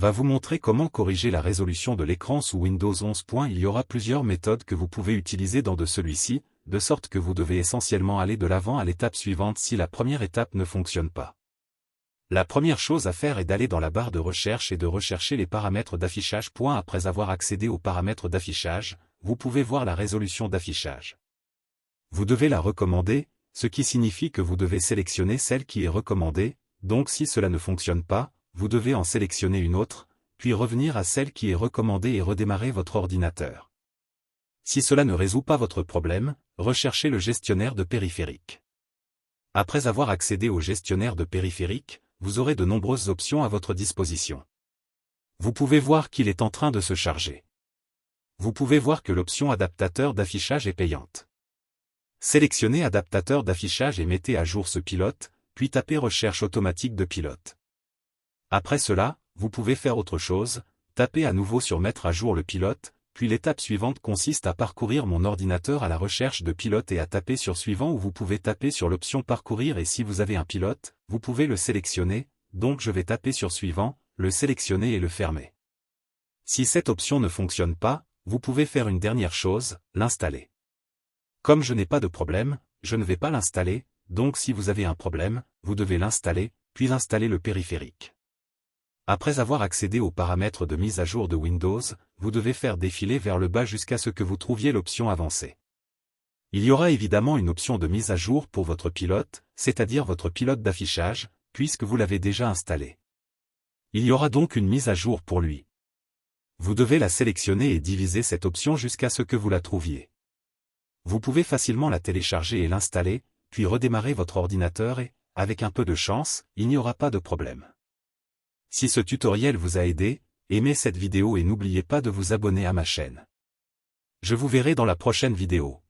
va vous montrer comment corriger la résolution de l'écran sous Windows 11. Il y aura plusieurs méthodes que vous pouvez utiliser dans celui-ci, de sorte que vous devez essentiellement aller de l'avant à l'étape suivante si la première étape ne fonctionne pas. La première chose à faire est d'aller dans la barre de recherche et de rechercher les paramètres d'affichage. Après avoir accédé aux paramètres d'affichage, vous pouvez voir la résolution d'affichage. Vous devez la recommander, ce qui signifie que vous devez sélectionner celle qui est recommandée, donc si cela ne fonctionne pas, vous devez en sélectionner une autre, puis revenir à celle qui est recommandée et redémarrer votre ordinateur. Si cela ne résout pas votre problème, recherchez le gestionnaire de périphériques. Après avoir accédé au gestionnaire de périphériques, vous aurez de nombreuses options à votre disposition. Vous pouvez voir qu'il est en train de se charger. Vous pouvez voir que l'option adaptateur d'affichage est payante. Sélectionnez adaptateur d'affichage et mettez à jour ce pilote, puis tapez recherche automatique de pilote. Après cela, vous pouvez faire autre chose, tapez à nouveau sur mettre à jour le pilote, puis l'étape suivante consiste à parcourir mon ordinateur à la recherche de pilote et à taper sur suivant, ou vous pouvez taper sur l'option parcourir et si vous avez un pilote, vous pouvez le sélectionner, donc je vais taper sur suivant, le sélectionner et le fermer. Si cette option ne fonctionne pas, vous pouvez faire une dernière chose, l'installer. Comme je n'ai pas de problème, je ne vais pas l'installer, donc si vous avez un problème, vous devez l'installer, puis installer le périphérique. Après avoir accédé aux paramètres de mise à jour de Windows, vous devez faire défiler vers le bas jusqu'à ce que vous trouviez l'option avancée. Il y aura évidemment une option de mise à jour pour votre pilote, c'est-à-dire votre pilote d'affichage, puisque vous l'avez déjà installé. Il y aura donc une mise à jour pour lui. Vous devez la sélectionner et diviser cette option jusqu'à ce que vous la trouviez. Vous pouvez facilement la télécharger et l'installer, puis redémarrer votre ordinateur et, avec un peu de chance, il n'y aura pas de problème. Si ce tutoriel vous a aidé, aimez cette vidéo et n'oubliez pas de vous abonner à ma chaîne. Je vous verrai dans la prochaine vidéo.